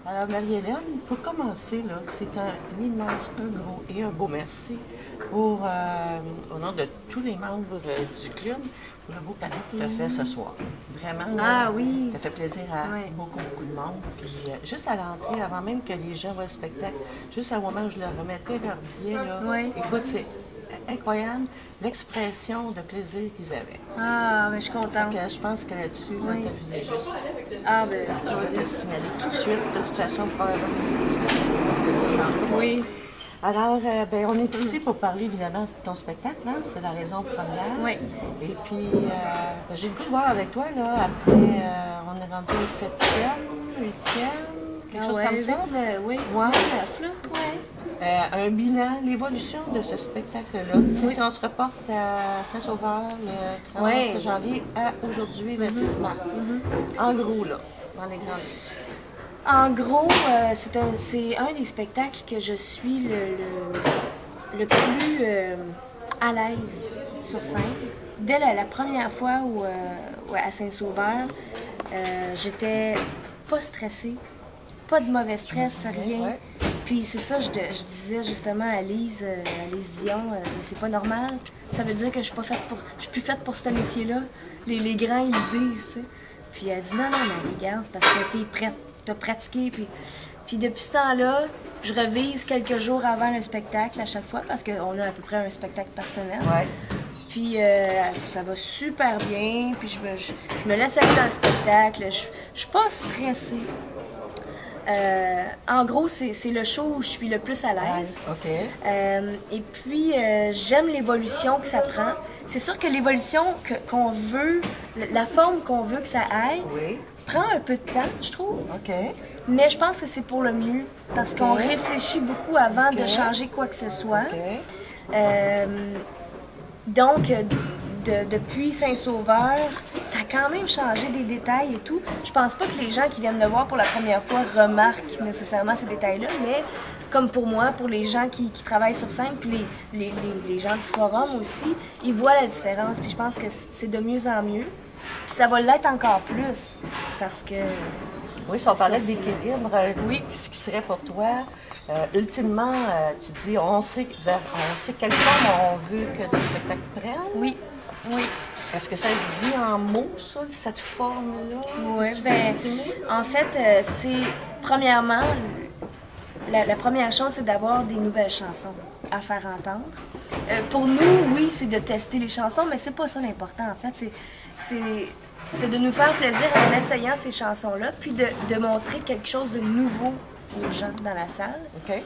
Alors, Marie-Hélène, pour commencer, là, c'est un immense, un gros et un beau merci au nom de tous les membres du club pour le beau cadeau que tu as fait ce soir. Vraiment, Ah oui! ça fait plaisir à Ouais. beaucoup, beaucoup de monde. Puis, juste à l'entrée, avant même que les gens voient le spectacle, juste au moment où je leur remettais leur billet, là, Ouais. écoute, c'est incroyable l'expression de plaisir qu'ils avaient. Ah, mais je suis contente. Donc, je pense que là-dessus, Oui. tu as visé juste. Ah, ben, Je vais te le signaler tout de suite. De toute façon, probablement, vous allez le dire tantôt. oui. Alors, ben, on est ici pour parler évidemment de ton spectacle, hein? C'est la raison première. Oui. Et puis, ben, j'ai le goût de voir avec toi, là, après, on est rendu au 7e, 8e, quelque chose comme ça. Oui, Ouais. 9, là. Ouais. Un bilan, l'évolution de ce spectacle-là. Tu sais, si on se reporte à Saint-Sauveur le 30 Ouais. janvier à aujourd'hui, le 10 mars. En gros, là, dans les grandes lignes. En gros, c'est un des spectacles que je suis le plus à l'aise sur scène. Dès la première fois à Saint-Sauveur, j'étais pas stressée, pas de mauvais stress, rien. Ouais. Puis c'est ça, je disais justement à Lise Dion, c'est pas normal. Ça veut dire que je suis plus faite pour ce métier-là. Les grands, ils le disent, tu sais. Puis elle dit non, mais regarde, c'est parce que t'es prête, t'as pratiqué. Puis depuis ce temps-là, je revise quelques jours avant le spectacle à chaque fois parce qu'on a à peu près un spectacle par semaine. Ouais. Puis ça va super bien, puis je me laisse aller dans le spectacle, je suis pas stressée. En gros, c'est le show où je suis le plus à l'aise. OK. Et puis, j'aime l'évolution que ça prend. C'est sûr que l'évolution qu'on veut, la forme qu'on veut que ça aille, Oui. prend un peu de temps, je trouve. OK. Mais je pense que c'est pour le mieux, parce qu'on réfléchit beaucoup avant de changer quoi que ce soit. OK. Donc, depuis Saint-Sauveur, ça a quand même changé des détails et tout. Je pense pas que les gens qui viennent le voir pour la première fois remarquent nécessairement ces détails-là, mais comme pour moi, pour les gens qui travaillent sur scène, puis les gens du forum aussi, ils voient la différence. Puis je pense que c'est de mieux en mieux. Puis ça va l'être encore plus, parce que... Oui, si on parlait ça, c'est- d'équilibre, Oui. ce qui serait pour toi, ultimement, tu dis, on sait quelle forme on veut que le spectacle prenne. Oui, oui. Est-ce que ça se dit en mots, ça, cette forme-là? Oui, Tu peux ben, exprimer? en fait, c'est premièrement, la première chose, c'est d'avoir des nouvelles chansons à faire entendre. Pour nous, oui, c'est de tester les chansons, mais c'est pas ça l'important. En fait, c'est de nous faire plaisir en essayant ces chansons-là, puis de montrer quelque chose de nouveau aux gens dans la salle. OK.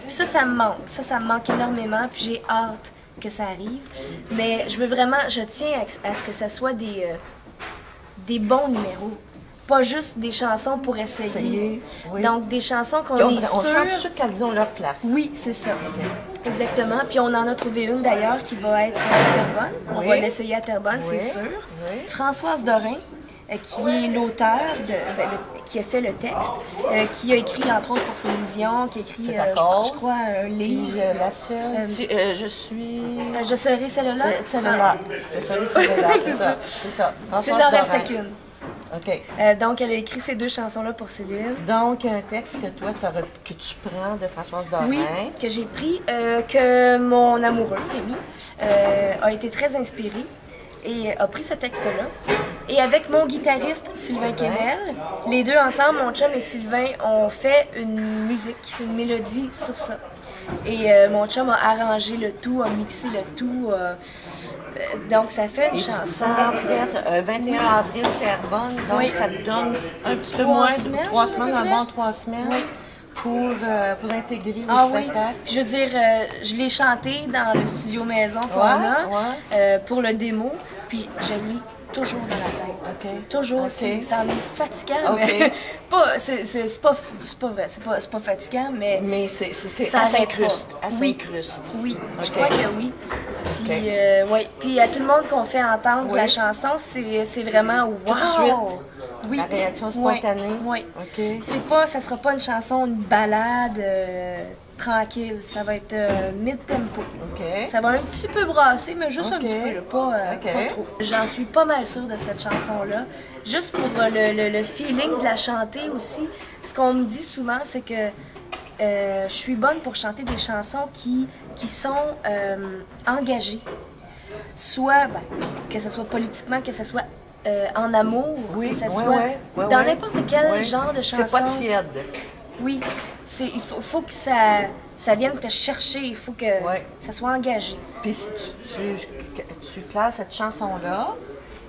Puis ça me manque. Ça me manque énormément, puis j'ai hâte que ça arrive. Mais je tiens à ce que ça soit des bons numéros. Pas juste des chansons pour essayer. Essayer, oui. Donc, des chansons qu'on On est sent tout de sûr... suite qu'elles ont leur place. Oui, c'est ça. Exactement. Puis on en a trouvé une d'ailleurs qui va être à Terrebonne. On Oui. va l'essayer à Terrebonne, Oui. c'est sûr. Oui. Françoise Dorin, qui est l'auteur, qui a fait le texte, qui a écrit entre autres pour Céline Dion, qui a écrit, C'est ta cause. je crois, un Puis livre. la seule, je suis... Je serai celle-là. Celle-là. Je serai celle-là, c'est ça. C'est ça. C'est Françoise n'en reste Dorin. qu'une. OK. Donc, elle a écrit ces deux chansons-là pour Céline. Donc, un texte que toi, que tu prends de Françoise Dorin. Oui, que j'ai pris, que mon amoureux, Rémi, a été très inspiré et a pris ce texte-là. Et avec mon guitariste, Sylvain Quesnel, les deux ensemble, mon chum et Sylvain, ont fait une musique, une mélodie sur ça. Et mon chum a arrangé le tout, a mixé le tout. Donc, ça fait une Et tu te chanson. sens prête, 21 avril, Terrebonne, donc Oui. ça te donne un petit peu 3 moins, semaines, 3 semaines, à un peu bon près. 3 semaines Oui. pour intégrer Ah le oui, spectacle. puis je veux dire, je l'ai chanté dans le studio maison qu'on Ouais, a pour le démo, puis je l'ai toujours dans la tête. OK. Toujours, OK. ça en est fatigant, OK. mais c'est pas vrai, c'est pas fatigant, mais Mais ça arrête s'incruste. pas. Elle Oui. s'incruste. Oui, je OK. crois que oui. Puis, OK. ouais. Puis à tout le monde qu'on fait entendre Oui. la chanson, c'est vraiment wow! Tout de suite, Oui. la réaction spontanée. Oui. OK. Ça sera pas une chanson, une balade tranquille. Ça va être mid-tempo. OK. Ça va un petit peu brasser, mais juste un OK. petit peu, là, pas trop. J'en suis pas mal sûre de cette chanson-là. Juste pour le feeling de la chanter aussi, ce qu'on me dit souvent, c'est que je suis bonne pour chanter des chansons qui sont engagées. Soit, que ce soit politiquement, que ce soit en amour, que ce soit dans n'importe quel genre de chanson. C'est pas tiède. Oui, il faut que ça vienne te chercher, il faut que ça soit engagé. Puis si tu classes cette chanson-là,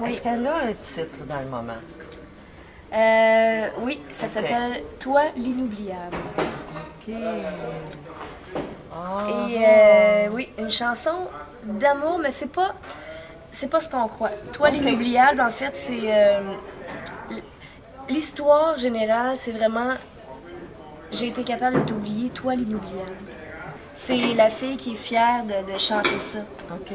est-ce qu'elle a un titre dans le moment? Oui, ça s'appelle « Toi, l'inoubliable ». OK. Et oui, une chanson d'amour, mais c'est pas ce qu'on croit. « Toi, l'inoubliable », en fait, c'est... l'histoire générale, c'est vraiment... J'ai été capable de t'oublier, toi l'inoubliable. C'est la fille qui est fière de chanter ça. OK.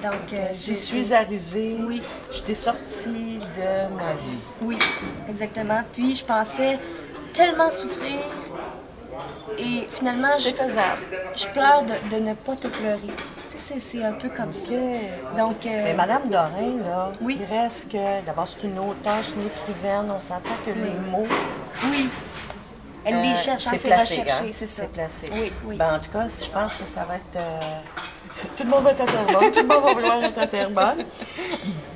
Donc, j'y suis arrivée, oui. Je t'ai sortie de ma vie. Oui, exactement. Puis je pensais tellement souffrir et finalement, c'est faisable. Je pleure de ne pas te pleurer. Tu sais, c'est un peu comme ça. Donc, mais Madame Dorin, là, oui. il reste que, d'abord, c'est une auteure, c'est une écrivaine, on s'entend que les mots... Oui. Elle les cherche, c'est c'est placé, recherché, hein? c'est ça. C'est placé. Oui. Ben, en tout cas, je pense que ça va être... Tout le monde va être à Terrebonne, tout le monde va vouloir être à Terrebonne.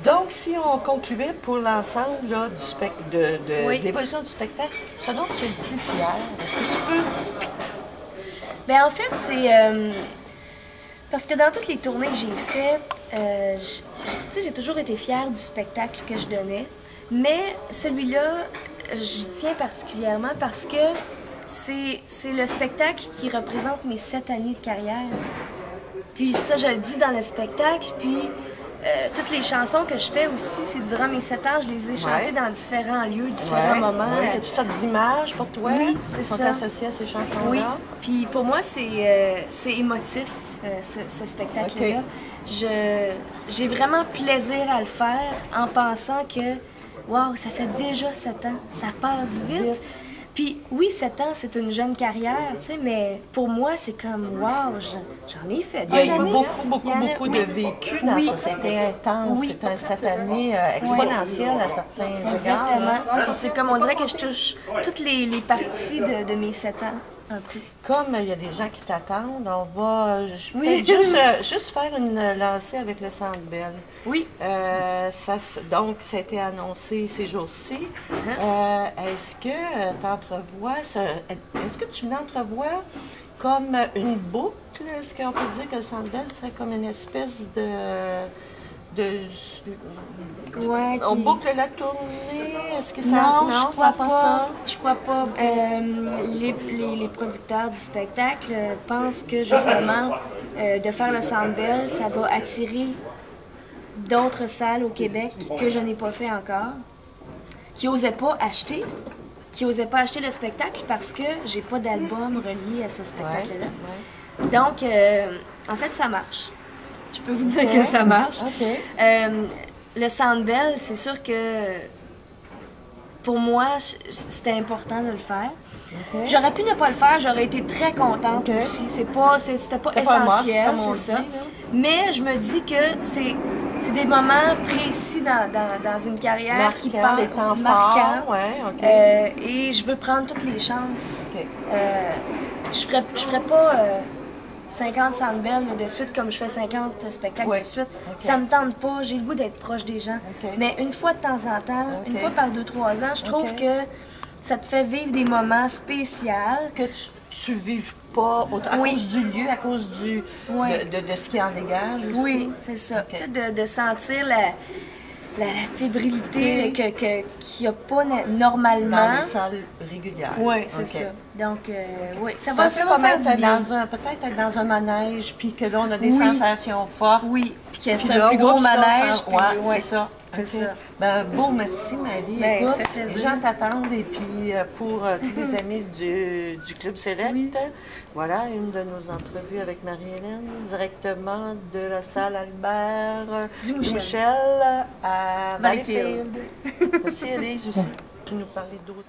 Donc, si on concluait pour l'ensemble là, de l'évolution du spectacle, ce dont tu es le plus fière, est-ce que tu peux... Bien, en fait, c'est... parce que dans toutes les tournées que j'ai faites, j'ai toujours été fière du spectacle que je donnais. Mais celui-là, j'y tiens particulièrement parce que c'est le spectacle qui représente mes 7 années de carrière. Puis ça, je le dis dans le spectacle. Puis toutes les chansons que je fais aussi, c'est durant mes 7 ans, je les ai chantées dans différents lieux, différents moments. Il y a toutes sortes d'images pour toi qui sont associées à ces chansons-là. Oui, puis pour moi, c'est émotif, ce spectacle-là. J'ai vraiment plaisir à le faire en pensant que, wow, ça fait déjà 7 ans, ça passe vite. Puis oui, 7 ans, c'est une jeune carrière, tu sais, mais pour moi, c'est comme, wow, j'en ai fait des années. Il y a eu beaucoup de vécu dans ça. C'était intense. C'est cette année exponentielle à certains égards. Exactement. Puis c'est comme, on dirait que je touche toutes les parties de mes 7 ans. Un peu. Comme il y a des gens qui t'attendent, on va juste faire une lancée avec le Centre Bell. Oui. Donc, ça a été annoncé ces jours-ci. Est-ce que tu l'entrevois comme une boucle? Est-ce qu'on peut dire que le Centre Bell serait comme une espèce on boucle la tournée? Est-ce que ça... Non, je crois pas. Je crois pas. Les producteurs du spectacle pensent que justement, de faire le Centre Bell, ça va attirer d'autres salles au Québec que je n'ai pas fait encore, qui n'osaient pas acheter le spectacle parce que j'ai pas d'album relié à ce spectacle-là. Donc, en fait, ça marche. Je peux vous dire que ça marche. Le Centre Bell, c'est sûr que pour moi, c'était important de le faire. J'aurais pu ne pas le faire, j'aurais été très contente aussi. C'était pas essentiel, c'est ça. Mais je me dis que c'est des moments précis dans une carrière qui parle marquant. Et je veux prendre toutes les chances. Je ferais pas 50 Centre Bell de suite comme je fais 50 spectacles de suite. Ça me tente pas, j'ai le goût d'être proche des gens. Mais une fois de temps en temps, une fois par 2-3 ans, je trouve que ça te fait vivre des moments spéciaux. Que tu vives pas à cause du lieu, à cause de ce qui en dégage aussi. Oui, c'est ça. Tu sais, de sentir la fébrilité qu'il n'y a pas normalement. Dans les salles régulières. Oui, c'est ça. Donc, ça va faire du bien. Peut-être être dans un manège, puis que là, on a des sensations fortes. Oui, puis que c'est un plus gros manège. Oui, c'est ça. C'est ça. Ben, beau, merci, Marie. Écoute, les gens t'attendent, et puis pour tous les amis du Club Select, voilà une de nos entrevues avec Marie-Hélène, directement de la salle Albert Dumouchel à Valleyfield. Merci, Élise, aussi. Tu nous parlais d'autres.